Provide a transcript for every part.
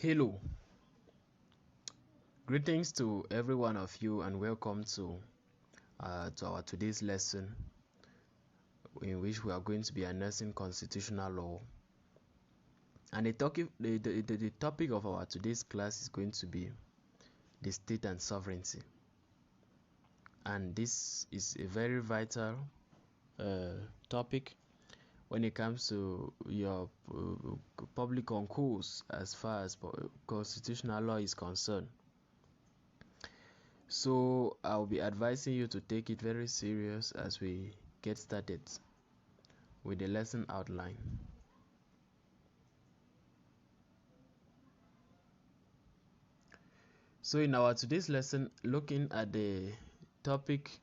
Hello, greetings to every one of you, and welcome to our today's lesson, in which we are going to be announcing constitutional law. And the topic of our today's class is going to be the state and sovereignty. And this is a very vital topic when it comes to your public concourse as far as constitutional law is concerned. So I'll be advising you to take it very serious as we get started with the lesson outline. So in our today's lesson, looking at the topic,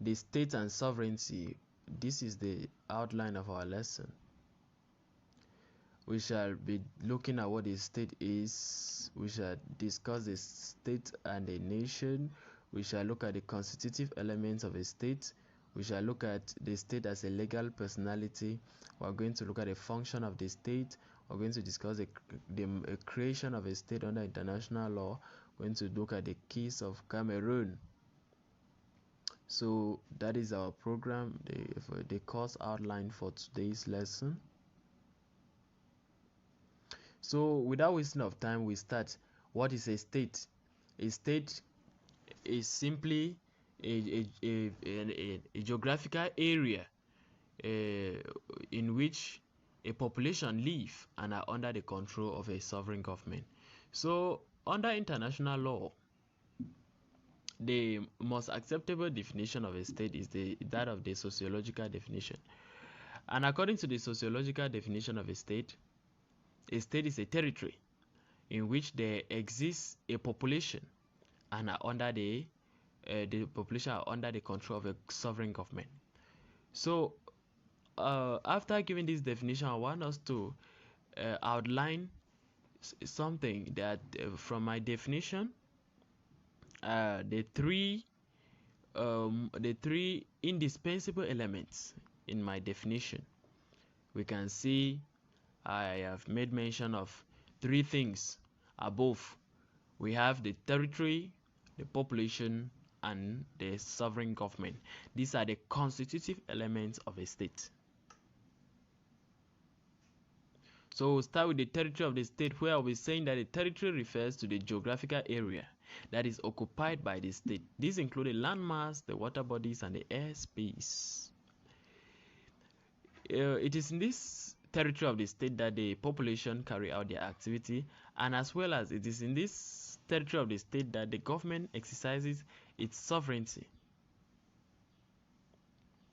the state and sovereignty, this is the outline of our lesson. We shall be looking at what the state is. We shall discuss the state and the nation. We shall look at the constitutive elements of a state. We shall look at the state as a legal personality. We are going to look at the function of the state. We are going to discuss the creation of a state under international law. We are going to look at the case of Cameroon. So that is our program, the course outline for today's lesson. So without wasting of time, we start. What is a state? A state is simply a geographical area in which a population live and are under the control of a sovereign government. So under international law, the most acceptable definition of a state is that of the sociological definition. And according to the sociological definition of a state is a territory in which there exists a population and are under the population are under the control of a sovereign government. So after giving this definition, I want us to outline something that from my definition, the three indispensable elements in my definition. We can see I have made mention of three things above. We have the territory, the population, and the sovereign government. These are the constitutive elements of a state. So we'll start with the territory of the state, where I'll be saying that the territory refers to the geographical area that is occupied by the state. These include the landmass, the water bodies, and the airspace. It is in this territory of the state that the population carry out their activity, and as well as it is in this territory of the state that the government exercises its sovereignty.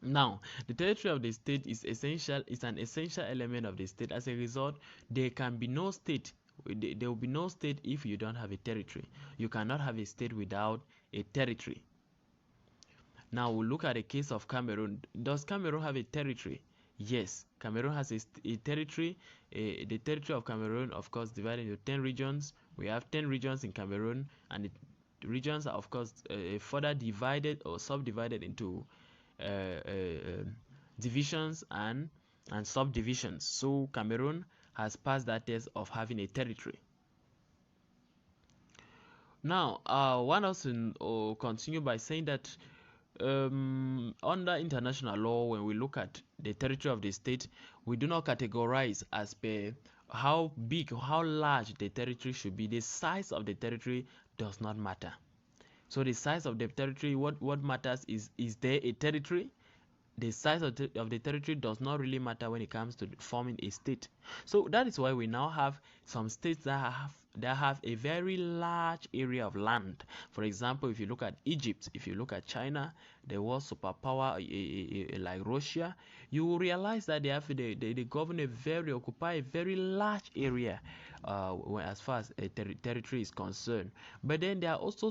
Now, the territory of the state is an essential element of the state. As a result, there can be no state. There will be no state if you don't have a territory. You cannot have a state without a territory. Now we'll look at the case of Cameroon. Does Cameroon have a territory? Yes, Cameroon has a territory. The territory of Cameroon, of course, divided into 10 regions. We have 10 regions in Cameroon, and the regions are, of course, further divided or subdivided into divisions and subdivisions. So Cameroon has passed that test of having a territory. Now, I want us to continue by saying that under international law, when we look at the territory of the state, we do not categorize as per how big, how large the territory should be. The size of the territory does not matter. So the size of the territory, what matters is there a territory? The size of the territory does not really matter when it comes to forming a state. So that is why we now have some states that have a very large area of land. For example, if you look at Egypt, if you look at China, the world superpower like Russia, you will realize that they occupy a very large area as far as a territory is concerned. But then there are also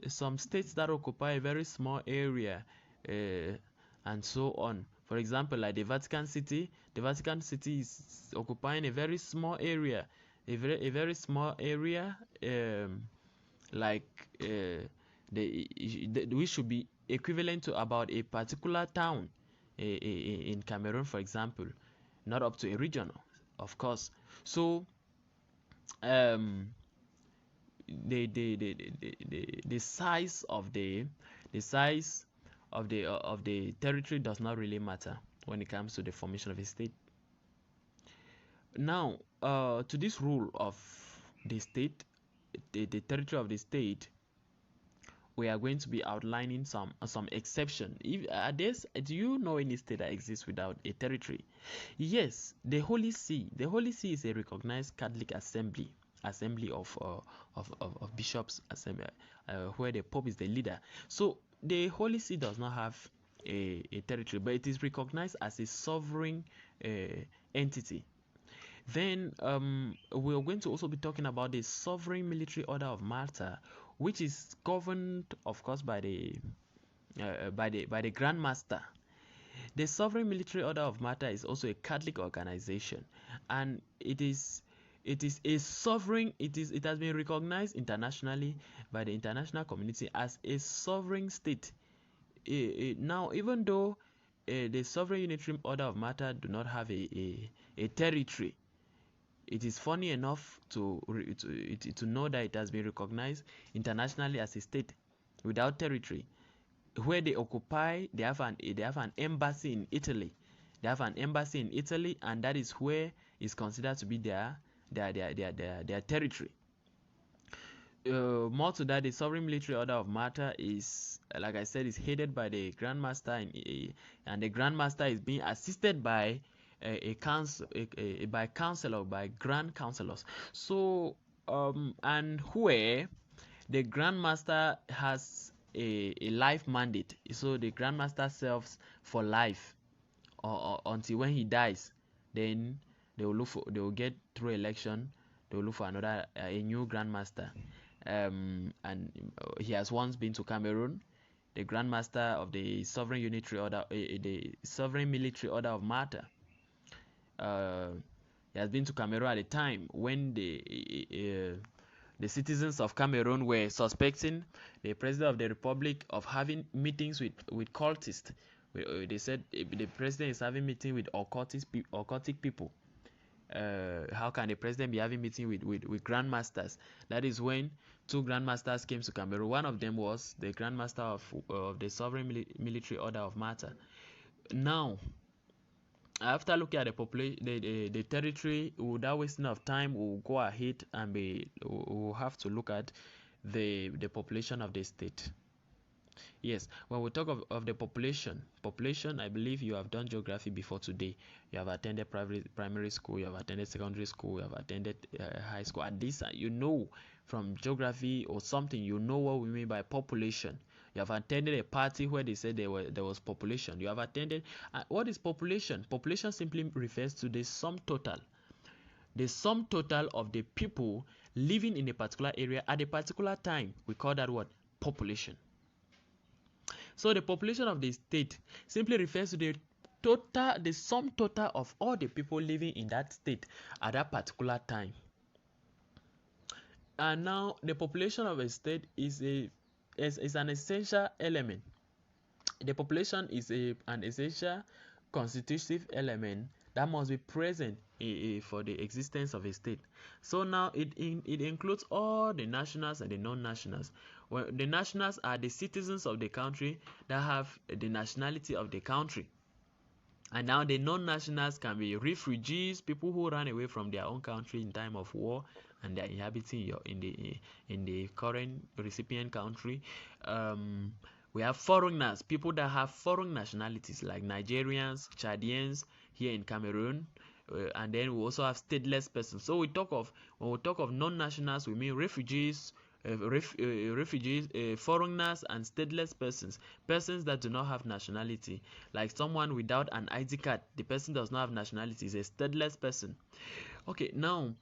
some states that occupy a very small area and so on. For example, like the Vatican City is occupying a very small area, which should be equivalent to about a particular town in Cameroon, for example, not up to a region. of course. So um the size of the territory does not really matter when it comes to the formation of a state. Now, to this rule of the state, the territory of the state, we are going to be outlining some exception. If do you know any state that exists without a territory? Yes, the Holy See. The Holy See is a recognized Catholic assembly of bishops assembly, where the Pope is the leader. So the Holy See does not have a territory, but it is recognized as a sovereign entity. Then we're going to also be talking about the Sovereign Military Order of Malta, which is governed, of course, by the Grand Master. The Sovereign Military Order of Malta is also a Catholic organization, and it is a sovereign. It has been recognized internationally by the international community as a sovereign state. Now, even though the Sovereign Unitary Order of Malta do not have a territory, it is funny enough to know that it has been recognized internationally as a state without territory. Where they occupy, they have an embassy in Italy. They have an embassy in Italy, and that is where is considered to be their territory. More to that, the Sovereign Military Order of Malta is, like I said, is headed by the Grand Master, and the Grand Master is being assisted by a council, by counselor, by grand counselors. So and where the Grand Master has a life mandate, so the Grand Master serves for life, or until when he dies. Then they will get through election. They will look for another a new Grand Master. And he has once been to Cameroon. The Grand Master of the Sovereign Unitary Order, the Sovereign Military Order of Malta. He has been to Cameroon at a time when the citizens of Cameroon were suspecting the president of the republic of having meetings with cultists. They said the president is having meeting with occultic people. How can the president be having meeting with grandmasters? That is when two grandmasters came to Cameroon. One of them was the grandmaster of the Sovereign Military Order of Malta. Now, after looking at the population, the territory, without wasting of time, we'll go ahead and we'll have to look at the population of the state. Yes, when we talk of the population, I believe you have done geography before today. You have attended primary school, you have attended secondary school, you have attended high school. At this, you know from geography or something, you know what we mean by population. You have attended a party where they said there was population. You have attended. What is population? Population simply refers to the sum total of the people living in a particular area at a particular time. We call that what? Population. So the population of the state simply refers to the sum total of all the people living in that state at that particular time. And now the population of a state is an essential element. The population is an essential constitutive element that must be present for the existence of a state. So now it includes all the nationals and the non-nationals. Well, the nationals are the citizens of the country that have the nationality of the country. And now the non-nationals can be refugees, people who ran away from their own country in time of war and they are inhabiting in the current recipient country. We have foreigners, people that have foreign nationalities like Nigerians, Chadians here in Cameroon, and then we also have stateless persons. So when we talk of non-nationals, we mean refugees, foreigners, and stateless persons that do not have nationality. Like someone without an ID card, the person does not have nationality, is a stateless person. Okay, now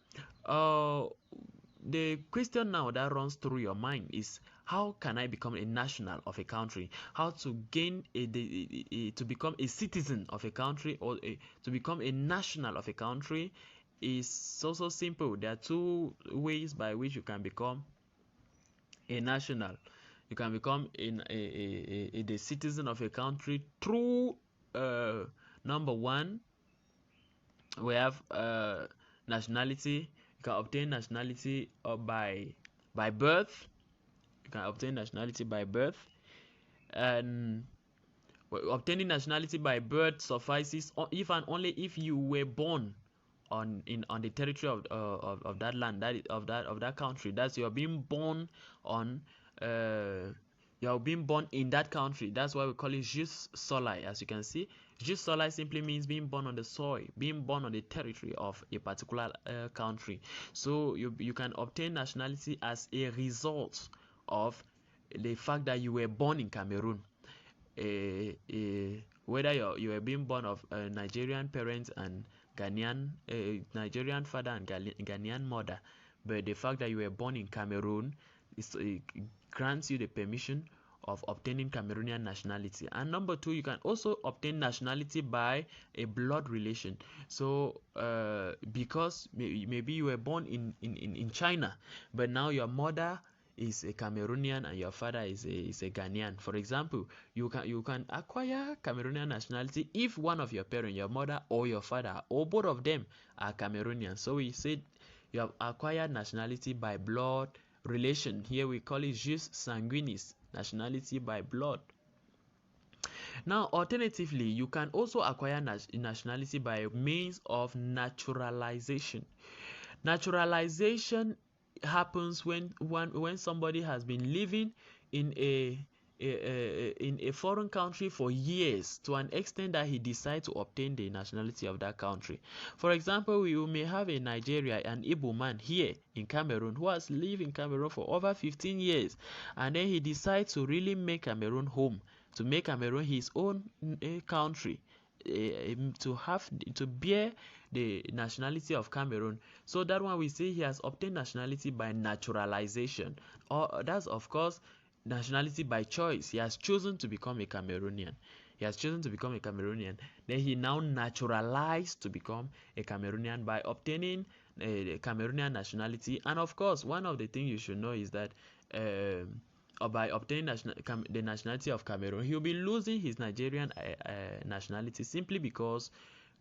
the question now that runs through your mind is, how can I become a national of a country? How to gain to become a citizen of a country, or to become a national of a country is so simple. There are two ways by which you can become a national. You can become the citizen of a country through number one, We have nationality. You can obtain nationality by birth. You can obtain nationality by birth, and obtaining nationality by birth suffices if and only if you were born on the territory of that land, of that country. That's you're being born on you're being born in that country. That's why we call it jus soli. As you can see, jus soli simply means being born on the soil, being born on the territory of a particular country. So you can obtain nationality as a result of the fact that you were born in Cameroon. Whether you were being born of Nigerian parents and Nigerian father and Ghanaian mother, but the fact that you were born in Cameroon grants you the permission of obtaining Cameroonian nationality. And number two, you can also obtain nationality by a blood relation. So because maybe you were born in China, but now your mother is a Cameroonian and your father is a Ghanaian. For example, you can acquire Cameroonian nationality if one of your parents, your mother or your father, or both of them are Cameroonian. So we said you have acquired nationality by blood relation. Here we call it jus sanguinis, nationality by blood. Now, alternatively, you can also acquire nationality by means of naturalization. Naturalization happens when somebody has been living in a foreign country for years, to an extent that he decides to obtain the nationality of that country. For example, we may have a Nigeria, an Igbo man here in Cameroon who has lived in Cameroon for over 15 years, and then he decides to really make Cameroon home, to make Cameroon his own country, to bear the nationality of Cameroon. So that one we say he has obtained nationality by naturalization, or that's of course nationality by choice. He has chosen to become a Cameroonian. He has chosen to become a Cameroonian. Then he now naturalized to become a Cameroonian by obtaining a Cameroonian nationality. And of course, one of the things you should know is that or by obtaining the nationality of Cameroon, he will be losing his Nigerian nationality, simply because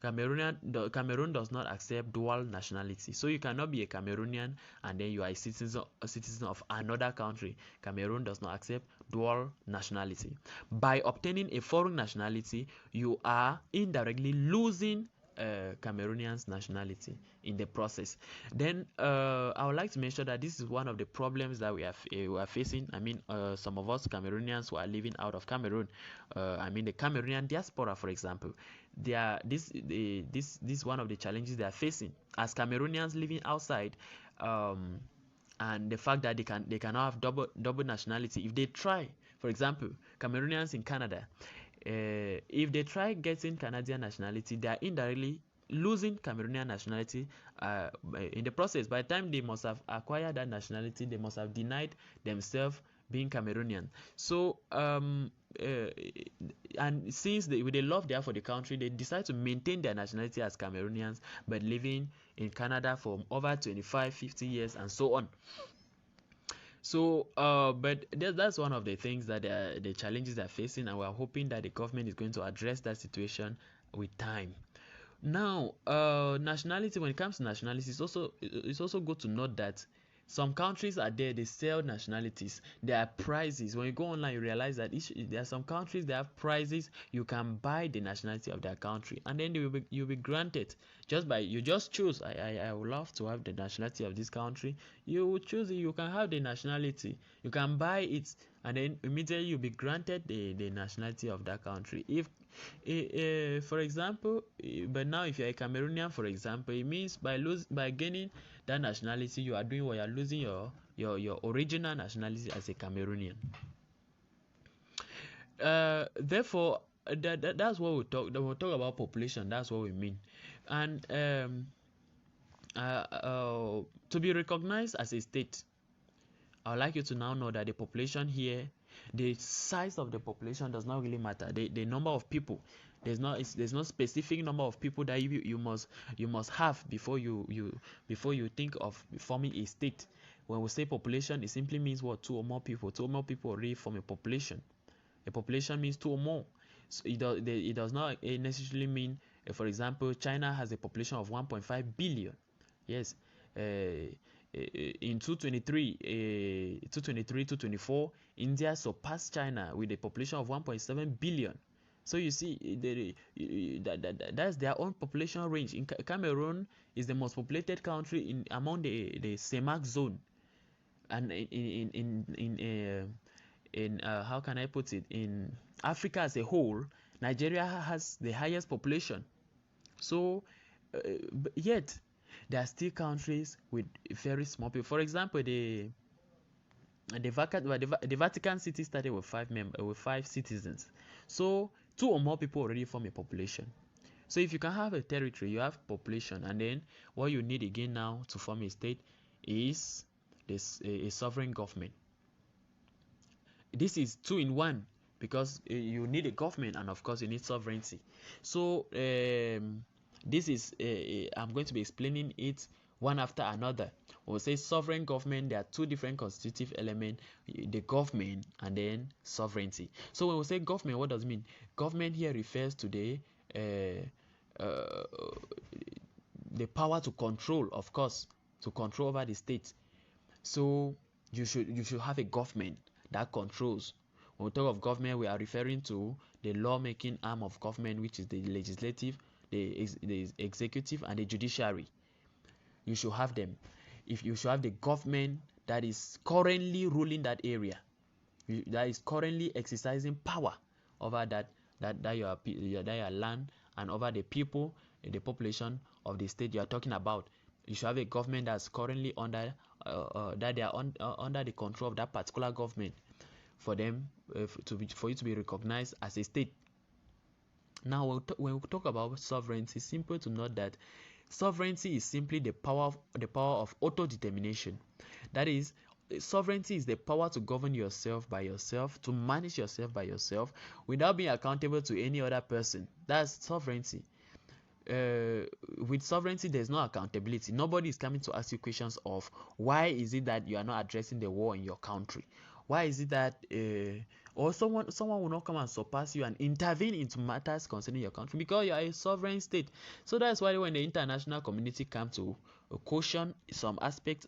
Cameroon does not accept dual nationality. So you cannot be a Cameroonian and then you are a citizen of another country. Cameroon does not accept dual nationality. By obtaining a foreign nationality, you are indirectly losing Cameroonian's nationality in the process. Then I would like to mention that this is one of the problems that we are facing. I mean, some of us Cameroonians who are living out of Cameroon, I mean the Cameroonian diaspora, for example, they are this one of the challenges they are facing as Cameroonians living outside, and the fact that they cannot have double nationality. If they try, for example, Cameroonians in Canada, if they try getting Canadian nationality, they are indirectly losing Cameroonian nationality in the process. By the time they must have acquired that nationality, they must have denied themselves being Cameroonian. So and since with the love they have for the country, they decide to maintain their nationality as Cameroonians, but living in Canada for over 25-50 years and so on. So but that's one of the things that the challenges they're facing, and we're hoping that the government is going to address that situation with time. Now, nationality, when it comes to nationality, it's also good to note that some countries are there, they sell nationalities. There are prizes. When you go online, you realize that there are some countries that have prizes. You can buy the nationality of their country, and then you'll be granted just by you just choose. I would love to have the nationality of this country. You will choose it. You can have the nationality. You can buy it, and then immediately you'll be granted the nationality of that country. If for example, but now if you're a Cameroonian, for example, it means by gaining that nationality, you are doing what, you are losing your original nationality as a Cameroonian. Therefore, that's what we'll talk about population. That's what we mean. And to be recognized as a state, I would like you to now know that the population here, the size of the population does not really matter. The number of people, there's no specific number of people that you must have before you think of forming a state. When we say population, it simply means what? Two or more people. Two or more people already form a population. A population means two or more. So it does not necessarily mean For example, China has a population of 1.5 billion. Yes, in 224, India surpassed China with a population of 1.7 billion. So you see, that's their own population range. In Cameroon is the most populated country in among the CEMAC zone, and in how can I put it, in Africa as a whole, Nigeria has the highest population. So yet there are still countries with very small people. For example, the Vatican City started with five citizens. So 2 or more people already form a population. So if you can have a territory, you have population, and then what you need again now to form a state is this a sovereign government. This is 2 in 1, because you need a government and of course you need sovereignty. So this is I'm going to be explaining it one after another. We'll say sovereign government. There are 2 different constitutive elements: the government and then sovereignty. So when we say government, what does it mean? Government here refers to the power to control, of course, to control over the state. So you should have a government that controls. When we talk of government, we are referring to the lawmaking arm of government, which is the legislative, the executive, and the judiciary. You should have them. If you should have the government that is currently ruling that area, that is currently exercising power over that your land, and over the people, the population of the state you are talking about. You should have a government that's currently under that they are under the control of that particular government, for them for you to be recognized as a state. Now, when we talk about sovereignty, it's simple to note that sovereignty is simply the power of autodetermination. That is, sovereignty is the power to govern yourself by yourself, to manage yourself by yourself, without being accountable to any other person. That's sovereignty. With sovereignty, there's no accountability. Nobody is coming to ask you questions of why is it that you are not addressing the war in your country. Why is it that or someone will not come and surpass you and intervene into matters concerning your country, because you are a sovereign state. So that's why when the international community come to caution some aspects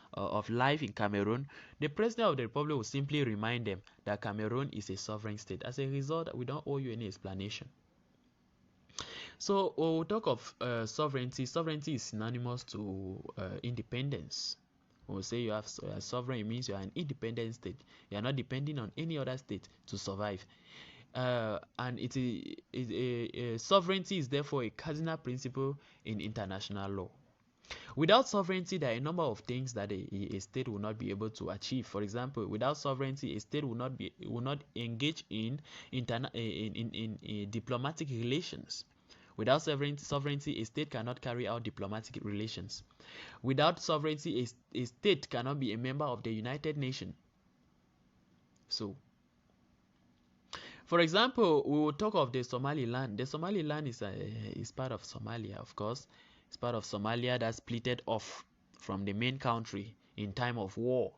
of life in Cameroon, the president of the republic will simply remind them that Cameroon is a sovereign state. As a result, we don't owe you any explanation. So when we talk of sovereignty, sovereignty is synonymous to independence. When we say you have sovereign, it means you are an independent state. You are not depending on any other state to survive. And sovereignty is therefore a cardinal principle in international law. Without sovereignty, there are a number of things that a state will not be able to achieve. For example, without sovereignty, a state will not engage in diplomatic relations. Without sovereignty, a state cannot carry out diplomatic relations. Without sovereignty, a state cannot be a member of the United Nations. So, for example, we will talk of the Somaliland. The Somaliland is part of Somalia, of course. It's part of Somalia that splitted off from the main country in time of war.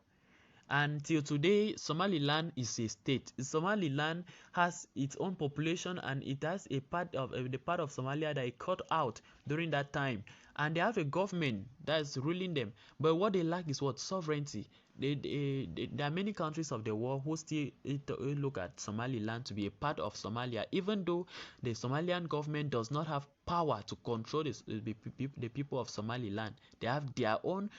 Until today, Somaliland is a state. Somaliland has its own population, and it has a part of the part of Somalia that it cut out during that time, and they have a government that is ruling them. But what they lack is what? Sovereignty. There are many countries of the world who still look at Somaliland to be a part of Somalia, even though the Somalian government does not have power to control the people of Somaliland. They have their own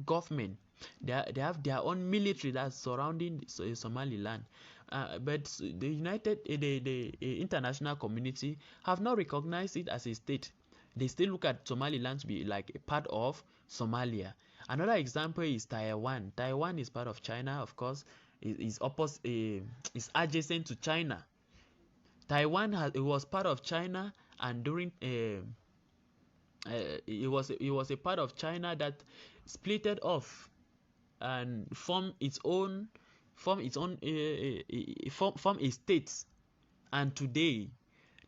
government. They have their own military that's surrounding Somaliland. But the international community have not recognized it as a state. They still look at Somaliland to be like a part of Somalia. Another example is Taiwan. Taiwan is part of China, of course. Is adjacent to China. Taiwan was part of China, and during it was a part of China that splitted off and form a state. And today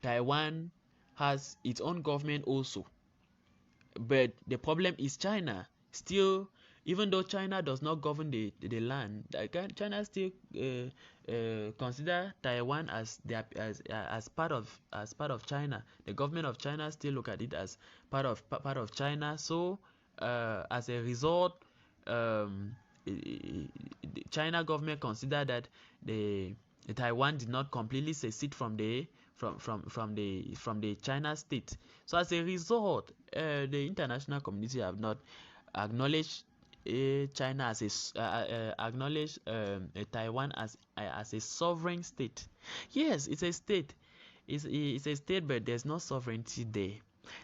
Taiwan has its own government also. But the problem is China still Even though China does not govern the land, China still consider Taiwan as their as part of China. The government of China still look at it as part of China. So as a result, um, the China government consider that the Taiwan did not completely secede from the China state. So as a result, the international community have not acknowledged China as acknowledge Taiwan as a sovereign state. Yes, it's a state. It's a state, but there's no sovereignty there.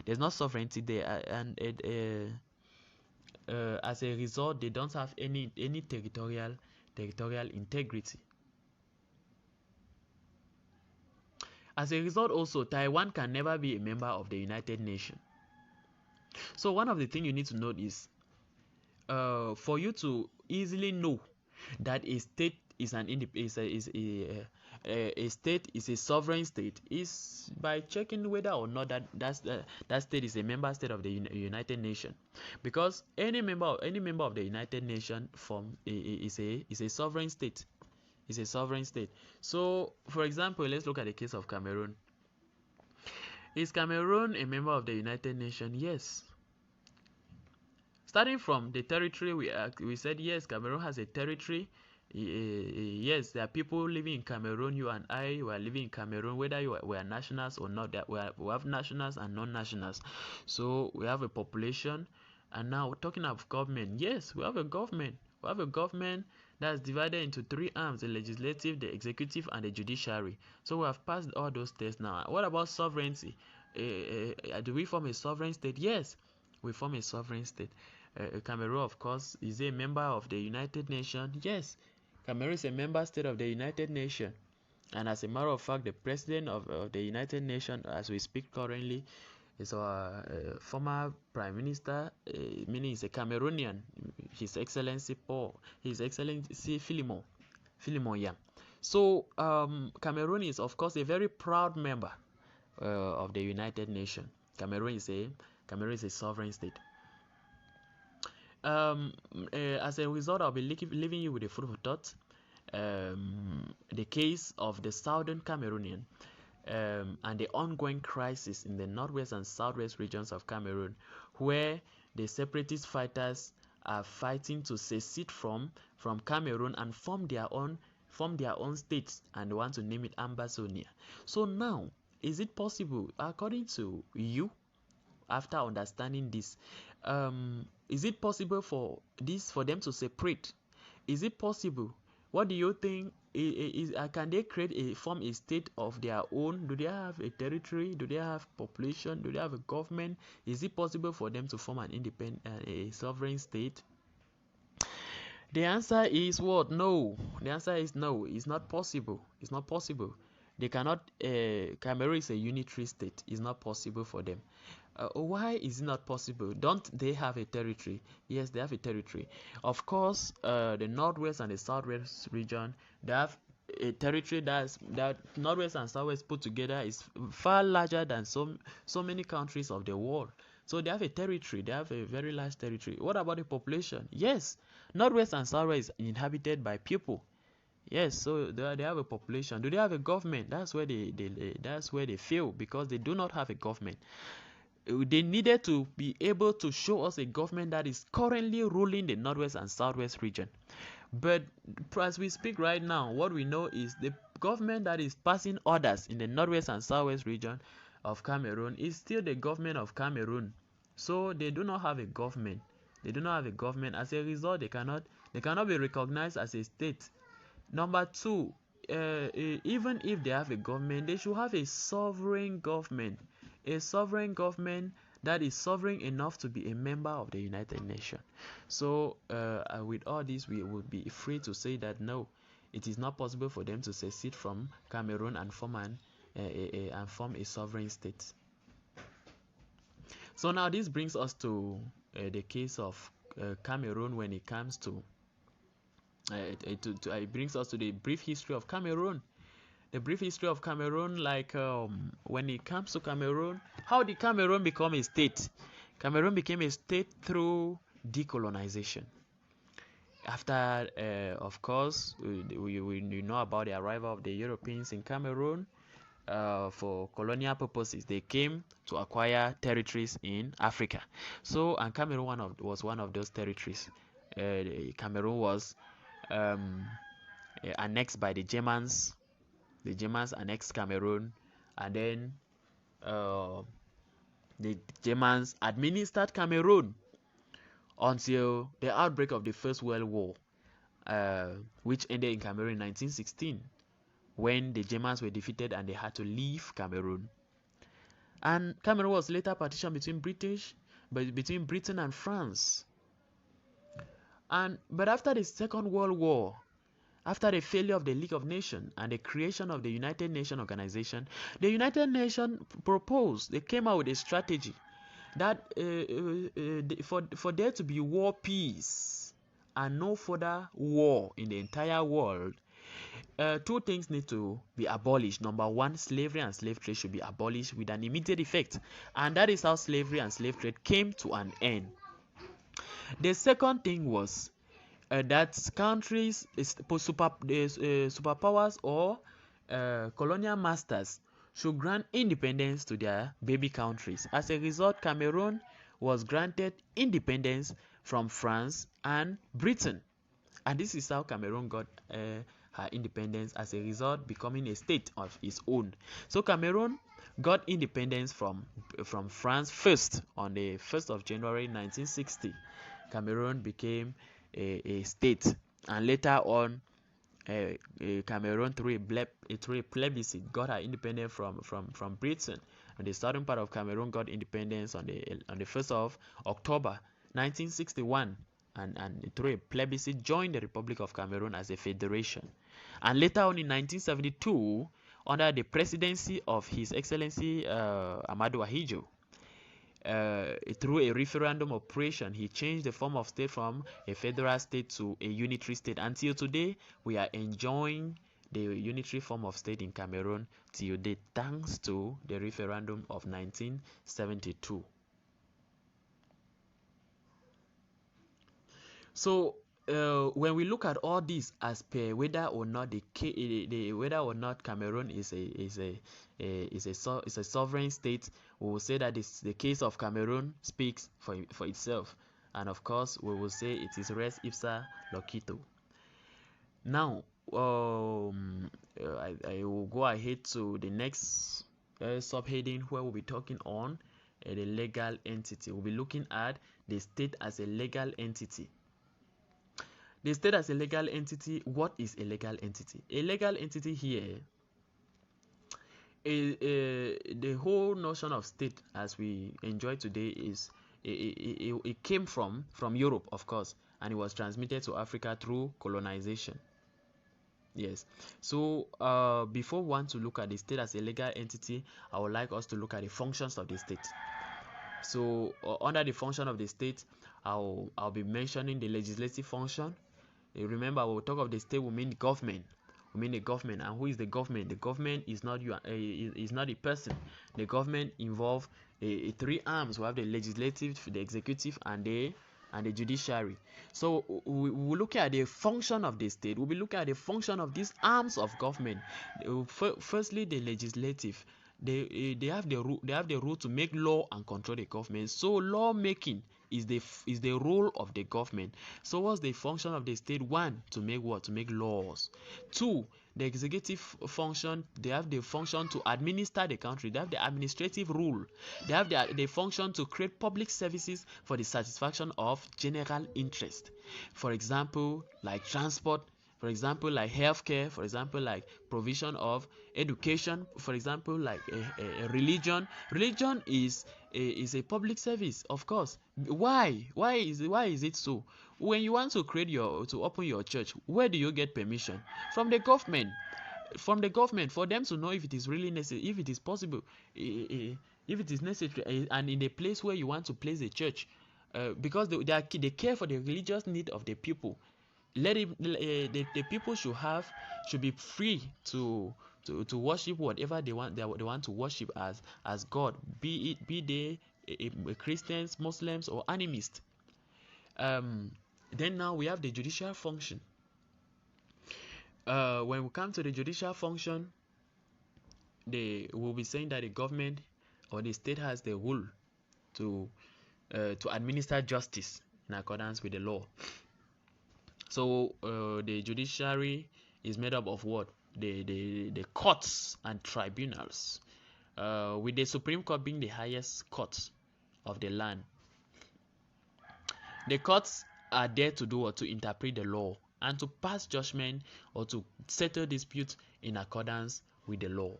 There's no sovereignty there, and as a result, they don't have any territorial integrity. As a result, also Taiwan can never be a member of the United Nations. So one of the things you need to note is, for you to easily know that a state is a state is a sovereign state is by checking whether or not that state is a member state of the United Nations, because any member of the United Nations is a sovereign state. Is a sovereign state. So, for example, let's look at the case of Cameroon. Is Cameroon a member of the United Nations? Yes. Starting from the territory, we said yes, Cameroon has a territory. Yes, there are people living in Cameroon. You and I were living in Cameroon, whether we are nationals or not. We have nationals and non-nationals. So we have a population. And now talking of government, yes, we have a government. We have a government that's divided into three arms: the legislative, the executive, and the judiciary. So we have passed all those tests now. What about sovereignty? Do we form a sovereign state? Yes, we form a sovereign state. Cameroon, of course, is a member of the United Nations. Yes, Cameroon is a member state of the United Nations. And as a matter of fact, the president of the United Nations, as we speak currently, is our former prime minister, meaning he's a Cameroonian, His Excellency Philemon Yang. So Cameroon is, of course, a very proud member of the United Nations. Cameroon is a sovereign state. As a result, I'll be leaving you with a food for thought. The case of the Southern Cameroonian and the ongoing crisis in the northwest and southwest regions of Cameroon, where the separatist fighters are fighting to secede from Cameroon and form their own states, and want to name it Ambazonia. So now, is it possible, according to you, after understanding this, is it possible for them to separate? Is it possible? What do you think? Can they form a state of their own? Do they have a territory? Do they have population? Do they have a government? Is it possible for them to form an independent, a sovereign state? The answer is what? No. The answer is no. It's not possible. It's not possible. They cannot. Cameroon is a unitary state. It's not possible for them. Why is it not possible? Don't they have a territory? Yes, they have a territory. Of course, the northwest and the southwest region, they have a territory that northwest and southwest put together is far larger than so many countries of the world. So they have a territory. They have a very large territory. What about the population? Yes, northwest and southwest is inhabited by people. Yes, so they have a population. Do they have a government? That's where they fail, because they do not have a government. They needed to be able to show us a government that is currently ruling the northwest and southwest region. But as we speak right now, what we know is the government that is passing orders in the northwest and southwest region of Cameroon is still the government of Cameroon. So they do not have a government. They do not have a government. As a result, they cannot be recognized as a state. Number two, even if they have a government, they should have a sovereign government. A sovereign government that is sovereign enough to be a member of the United Nations. So with all this, we would be free to say that no, it is not possible for them to secede from Cameroon and form a sovereign state. So now this brings us to the case of Cameroon when it comes to it brings us to the brief history of Cameroon. The brief history of Cameroon, like when it comes to Cameroon, how did Cameroon become a state? Cameroon became a state through decolonization. After, of course, we know about the arrival of the Europeans in Cameroon for colonial purposes. They came to acquire territories in Africa. So, and Cameroon was one of those territories. Cameroon was um, annexed by the Germans. The Germans annexed Cameroon, and then uh, the Germans administered Cameroon until the outbreak of the First World War, which ended in Cameroon in 1916, when the Germans were defeated and they had to leave Cameroon. And Cameroon was later partitioned between Britain and France. But after the Second World War, after the failure of the League of Nations and the creation of the United Nations organization, the United Nations they came out with a strategy that for there to be world peace and no further war in the entire world, two things need to be abolished. Number one, slavery and slave trade should be abolished with an immediate effect, and that is how slavery and slave trade came to an end. The second thing was that countries, superpowers or colonial masters, should grant independence to their baby countries. As a result, Cameroon was granted independence from France and Britain, and this is how Cameroon got her independence, as a result becoming a state of its own. So Cameroon got independence from France first on the 1st of January 1960. Cameroon became a state, and later on Cameroon through a plebiscite got her independence from Britain, and the southern part of Cameroon got independence on the 1st of October 1961, and through a plebiscite joined the Republic of Cameroon as a federation. And later on in 1972, under the presidency of His Excellency Amadou Ahidjo, through a referendum operation, he changed the form of state from a federal state to a unitary state. Until today, we are enjoying the unitary form of state in Cameroon till date, thanks to the referendum of 1972. So when we look at all this as per whether or not Cameroon is a sovereign state, we will say that the case of Cameroon speaks for itself, and of course we will say it is res ipsa loquitur. Now I will go ahead to the next subheading, where we'll be talking on the legal entity. We'll be looking at the state as a legal entity. The state as a legal entity. What is a legal entity? A legal entity here is the whole notion of state as we enjoy today is it came from Europe, of course, and it was transmitted to Africa through colonization. Yes. So before we want to look at the state as a legal entity, I would like us to look at the functions of the state. So under the function of the state, I'll be mentioning the legislative function. Remember, when we talk of the state, we mean government. We mean the government. And who is the government? The government is not is not a person. The government involves three arms. We have the legislative, the executive, and the judiciary. So we will look at the function of the state. We'll be looking at the function of these arms of government. Firstly, the legislative. They have the role to make law and control the government. So lawmaking is the role of the government. So what's the function of the state? One, to make what? To make laws. Two, the executive function, they have the function to administer the country. They have the administrative rule. They have the function to create public services for the satisfaction of general interest. For example, like transport, for example, like healthcare, for example, like provision of education, for example, like a religion. Religion is a public service, of course. Why is it so? When you want to open your church, where do you get permission? From the government. For them to know if it is really necessary, if it is possible, if it is necessary, and in the place where you want to place a church, because they care for the religious need of the people. The people should be free to worship whatever they want to worship as God, be they Christians, Muslims, or animists. Then now we have the judicial function. When we come to the judicial function, they will be saying that the government or the state has the rule to administer justice in accordance with the law. So the judiciary is made up of what? The courts and tribunals, with the Supreme Court being the highest court of the land. The courts are there to do what? To interpret the law and to pass judgment or to settle disputes in accordance with the law.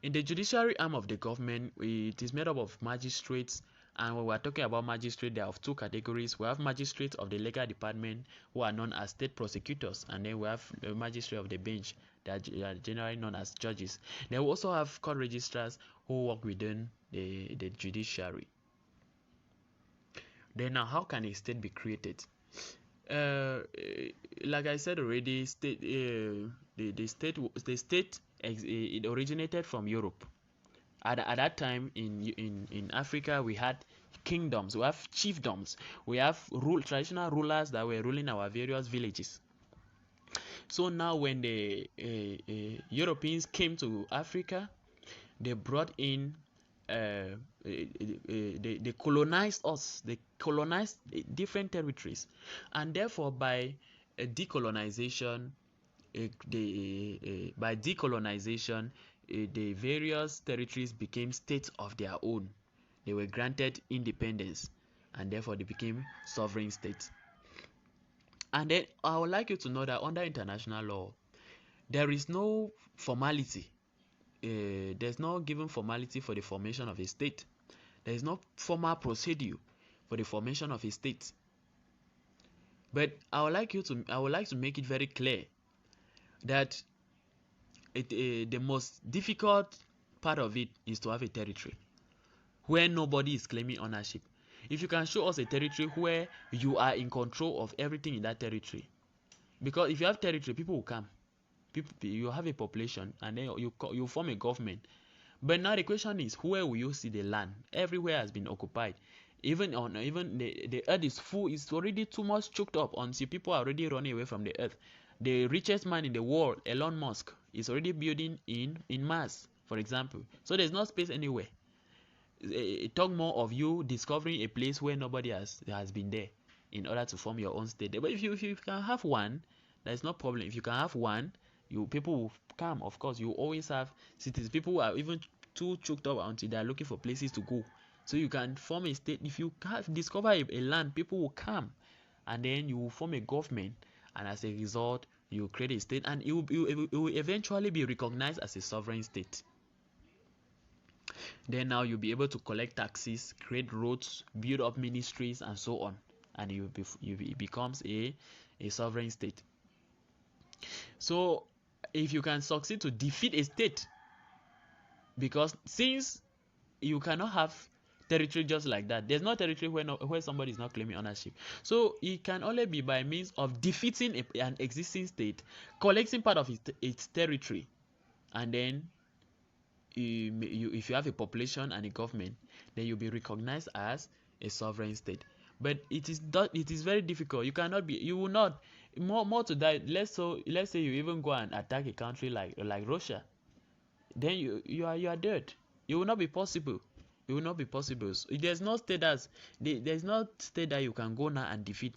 In the judiciary arm of the government, it is made up of magistrates, and when we are talking about magistrates, there are of two categories. We have magistrates of the legal department, who are known as state prosecutors, and then we have the magistrate of the bench, that are generally known as judges. Then we also have court registrars who work within the judiciary. Then now, how can a state be created? Like I said already, the state it originated from Europe. At that time in Africa, we had kingdoms, we have chiefdoms, we have traditional rulers that were ruling our various villages. So now when the Europeans came to Africa, they brought in they colonized us. They colonized different territories, and therefore by decolonization, the various territories became states of their own. They were granted independence, and therefore they became sovereign states. And then I would like you to know that under international law, there is no formality. There's no given formality for the formation of a state. There is no formal procedure for the formation of a state. But I would like to make it very clear that the most difficult part of it is to have a territory where nobody is claiming ownership. If you can show us a territory where you are in control of everything in that territory, because if you have territory, people will come. You have a population, and then you form a government. But now the question is, where will you see the land? Everywhere has been occupied. Even the earth is full. It's already too much choked up until people are already running away from the earth. The richest man in the world, Elon Musk, is already building in Mars, for example. So there's no space anywhere. Talk more of you discovering a place where nobody has been there in order to form your own state. But if you can have one, there's no problem. If you can have one, people will come. Of course, you always have cities. People are even too choked up until they are looking for places to go. So you can form a state. If you discover a land, people will come, and then you will form a government, and as a result, you create a state, and it will eventually be recognized as a sovereign state. Then now you'll be able to collect taxes, create roads, build up ministries, and so on, and it becomes a sovereign state. So if you can succeed to defeat a state, because since you cannot have territory just like that, there's no territory where somebody is not claiming ownership. So it can only be by means of defeating an existing state, collecting part of its territory, and then if you have a population and a government, then you'll be recognized as a sovereign state. But it is very difficult. You will not more to that. Let's say you even go and attack a country like Russia, then you are dead. It will not be possible. It will not be possible. So there's no state that you can go now and defeat,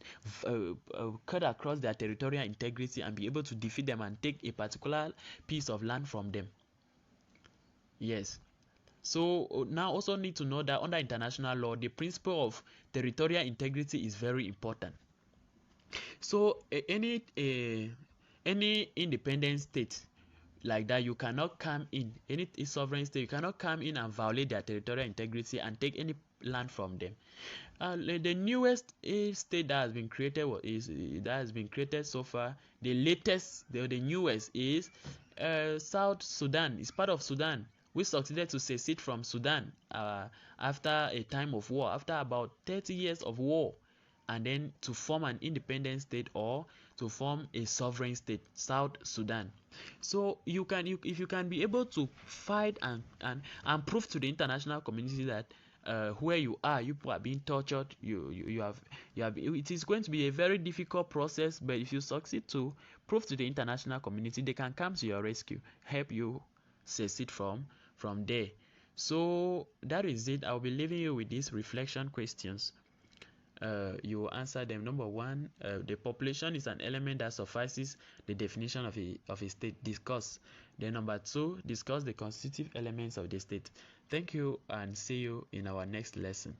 cut across their territorial integrity and be able to defeat them and take a particular piece of land from them. Yes. So now also need to know that under international law, the principle of territorial integrity is very important. So any independent state like that, you cannot come in, any sovereign state, you cannot come in and violate their territorial integrity and take any land from them. The newest state that has been created so far, the latest, the newest is South Sudan. It's part of Sudan. We succeeded to secede from Sudan after a time of war, after about 30 years of war, and then to form an independent state or to form a sovereign state, South Sudan. So if you can be able to fight and prove to the international community that where you are, you people are being tortured. You have it is going to be a very difficult process, but if you succeed to prove to the international community, they can come to your rescue, help you succeed from there. So that is it. I'll be leaving you with these reflection questions. You will answer them. Number one, the population is an element that suffices the definition of a state. Discuss. Then number two, discuss the constitutive elements of the state. Thank you and see you in our next lesson.